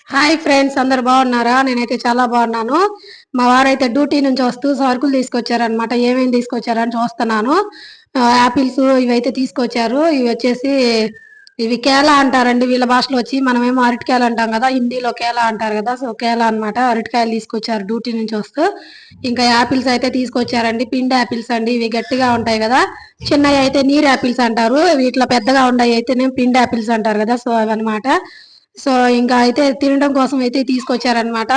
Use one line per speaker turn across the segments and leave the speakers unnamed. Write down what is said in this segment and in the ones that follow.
Hi friends, అందరు బాగున్నారా? నేనైతే చాలా బాగున్నాను. మా వారైతే డ్యూటీ నుంచి వస్తూ సరుకులు తీసుకొచ్చారనమాట. ఏమేమి తీసుకొచ్చారని చూస్తున్నాను. యాపిల్స్ ఇవైతే తీసుకొచ్చారు. ఇవి వచ్చేసి ఇవి కేలా అంటారండి వీళ్ళ భాషలో వచ్చి. మనమేమో అరటికాయలు అంటాం కదా, హిందీలో కేలా అంటారు కదా. సో కేలా అనమాట. అరటికాయలు తీసుకొచ్చారు డ్యూటీ నుంచి వస్తూ. ఇంకా యాపిల్స్ అయితే తీసుకొచ్చారండి. పిండి యాపిల్స్ అండి, ఇవి గట్టిగా ఉంటాయి కదా. చిన్నవి అయితే నీరు యాపిల్స్ అంటారు, వీటిలో పెద్దగా ఉన్నాయి అయితేనే పిండి యాపిల్స్ అంటారు కదా. సో అవన్నమాట. సో ఇంకా అయితే తినడం కోసం అయితే తీసుకొచ్చారనమాట.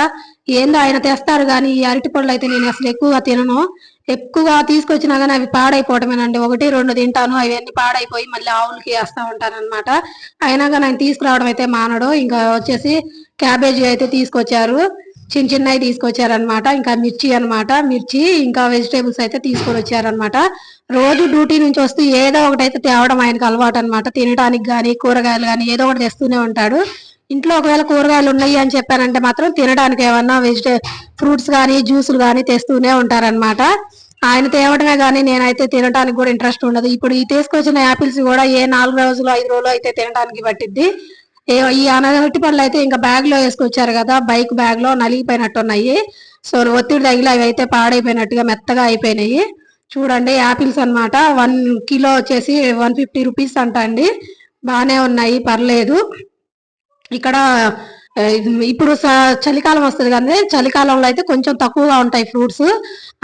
ఏందో ఆయన తెస్తారు కానీ ఈ అరటి పళ్ళు అయితే నేను అసలు ఎక్కువగా తినను. ఎక్కువగా తీసుకొచ్చినా కానీ అవి పాడైపోవటమేనండి. ఒకటి రెండు తింటాను, అవన్నీ పాడైపోయి మళ్ళీ ఆవులకి వేస్తా ఉంటానన్నమాట. అయినా కానీ ఆయన తీసుకురావడం అయితే మానడు. ఇంకా వచ్చేసి క్యాబేజీ అయితే తీసుకొచ్చారు, చిన్న చిన్నవి తీసుకొచ్చారనమాట. ఇంకా మిర్చి అనమాట, మిర్చి ఇంకా వెజిటేబుల్స్ అయితే తీసుకొని వచ్చారనమాట. రోజు డ్యూటీ నుంచి వస్తూ ఏదో ఒకటి అయితే తేవడం ఆయనకు అలవాటు అనమాట. తినడానికి కానీ కూరగాయలు కానీ ఏదో ఒకటి తెస్తూనే ఉంటాడు. ఇంట్లో ఒకవేళ కూరగాయలు ఉన్నాయి అని చెప్పానంటే మాత్రం తినడానికి ఏమన్నా ఫ్రూట్స్ కానీ జ్యూసులు కానీ తెస్తూనే ఉంటారనమాట. ఆయన తేవడమే కానీ నేనైతే తినడానికి కూడా ఇంట్రెస్ట్ ఉండదు. ఇప్పుడు ఈ తీసుకొచ్చిన యాపిల్స్ కూడా ఏ 4 రోజులు 5 రోజులు అయితే తినడానికి పట్టిద్ది. ఈ అనగటి పళ్ళు అయితే ఇంకా బ్యాగ్ లో వేసుకొచ్చారు కదా, బైక్ బ్యాగ్ లో నలిగిపోయినట్టు ఉన్నాయి. సో ఒత్తిడి తగిలి అవి అయితే పాడైపోయినట్టుగా మెత్తగా అయిపోయినాయి. చూడండి యాపిల్స్ అనమాట. 1 కిలో వచ్చేసి 150 రూపీస్ అంట అండి. బాగానే ఉన్నాయి, పర్లేదు. ఇక్కడ ఇప్పుడు చలికాలం వస్తుంది కానీ చలికాలంలో అయితే కొంచెం తక్కువగా ఉంటాయి ఫ్రూట్స్.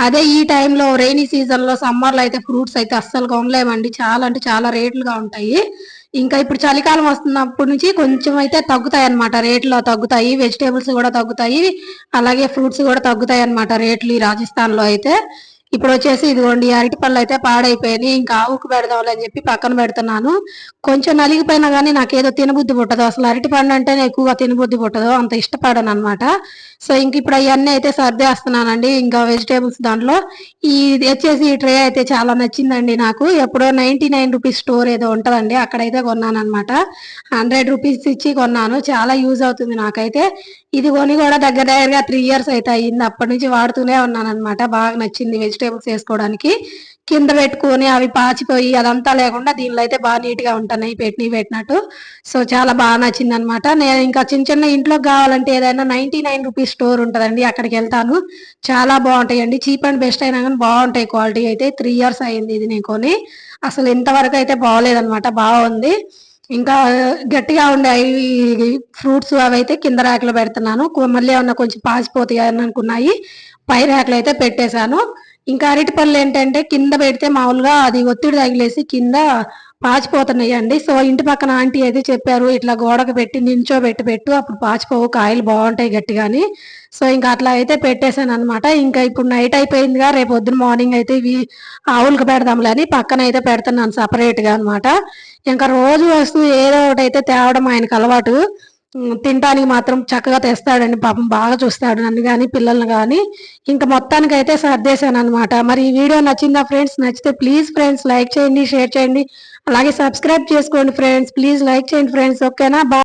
అదే ఈ టైంలో రైనీ సీజన్ లో సమ్మర్ లో అయితే ఫ్రూట్స్ అయితే అస్సలు కొనలేమండి. చాలా అంటే చాలా రేట్లుగా ఉంటాయి. ఇంకా ఇప్పుడు చలికాలం వస్తున్నప్పటి నుంచి కొంచెం అయితే తగ్గుతాయి అనమాట, రేట్లు తగ్గుతాయి. వెజిటేబుల్స్ కూడా తగ్గుతాయి, అలాగే ఫ్రూట్స్ కూడా తగ్గుతాయి అనమాట రేట్లు ఈ రాజస్థాన్ లో అయితే. ఇప్పుడు వచ్చేసి ఇదిగోండి అరటి పళ్ళు అయితే పాడైపోయినాయి. ఇంకా ఆవుకు పెడదాంలే అని చెప్పి పక్కన పెడుతున్నాను. కొంచెం నలిగిపోయినా కానీ నాకేదో తినబుద్ధి పుట్టదు. అసలు అరటి పండు అంటేనే ఎక్కువగా తినబుద్ధి పుట్టదు, అంత ఇష్టపడను అనమాట. సో ఇంక ఇప్పుడు అవన్నీ అయితే సర్దేస్తున్నానండి. ఇంకా వెజిటేబుల్స్ దాంట్లో ఇది వచ్చేసి ఈ ట్రే అయితే చాలా నచ్చిందండి నాకు. ఎప్పుడో 99 రూపీస్ స్టోర్ ఏదో ఉంటదండి, అక్కడైతే కొన్నాను అనమాట. 100 రూపీస్ ఇచ్చి కొన్నాను. చాలా యూజ్ అవుతుంది నాకైతే. ఇది కొని కూడా దగ్గర దగ్గరగా 3 ఇయర్స్ అయితే అయ్యింది. అప్పటి నుంచి వాడుతూనే ఉన్నాను అనమాట. బాగా నచ్చింది వెజిటేబుల్స్ వేసుకోవడానికి. కింద పెట్టుకొని అవి పాచిపోయి అదంతా లేకుండా దీనిలో అయితే బాగా నీట్ గా ఉంటున్నాయి పెట్టినట్టు. సో చాలా బాగా నచ్చింది అనమాట. నేను ఇంకా చిన్న చిన్న ఇంట్లోకి కావాలంటే ఏదైనా 99 రూపీస్ స్టోర్ ఉంటుందండి, అక్కడికి వెళ్తాను. చాలా బాగుంటాయండి, చీప్ అండ్ బెస్ట్ అయినా కానీ బాగుంటాయి. క్వాలిటీ అయితే 3 ఇయర్స్ అయింది ఇది నేను కొని. అసలు ఇంతవరకు అయితే బాగోలేదనమాట, బాగుంది. ఇంకా గట్టిగా ఉండే ఫ్రూట్స్ అవి అయితే కింద ర్యాక్లో పెడుతున్నాను. మళ్ళీ ఏమన్నా కొంచెం పాసిపోతాయి అని అనుకున్నాయి పై ర్యాక్లో అయితే పెట్టేశాను. ఇంకా అరటి పళ్ళు ఏంటంటే కింద పెడితే మామూలుగా అది ఒత్తిడి తగిలేసి కింద పాచిపోతున్నాయి అండి. సో ఇంటి పక్కన ఆంటీ అయితే చెప్పారు, ఇట్లా గోడకు పెట్టి నించోబెట్టి పెట్టు, అప్పుడు పాచిపోవు, కాయలు బాగుంటాయి గట్టిగాని. సో ఇంకా అట్లా అయితే పెట్టేశాను అనమాట. ఇంకా ఇప్పుడు నైట్ అయిపోయిందిగా, రేపు పొద్దున మార్నింగ్ అయితే ఇవి ఆవులకు పెడదాంలే అని పక్కన అయితే పెడుతున్నాను సపరేట్ గా అనమాట. ఇంకా రోజు వస్తూ ఏదో ఒకటి అయితే తేవడం ఆయనకు అలవాటు. తినటానికి మాత్రం చక్కగా తెస్తాడండి, పాపం బాగా చూస్తాడు నన్ను కానీ పిల్లల్ని కానీ. ఇంకా మొత్తానికి అయితే సర్దేశాను అనమాట. మరి ఈ వీడియో నచ్చిందా ఫ్రెండ్స్? నచ్చితే ప్లీజ్ ఫ్రెండ్స్ లైక్ చేయండి, షేర్ చేయండి, అలాగే సబ్స్క్రైబ్ చేసుకోండి ఫ్రెండ్స్. ప్లీజ్ లైక్ చేయండి ఫ్రెండ్స్. ఓకేనా? బాయ్.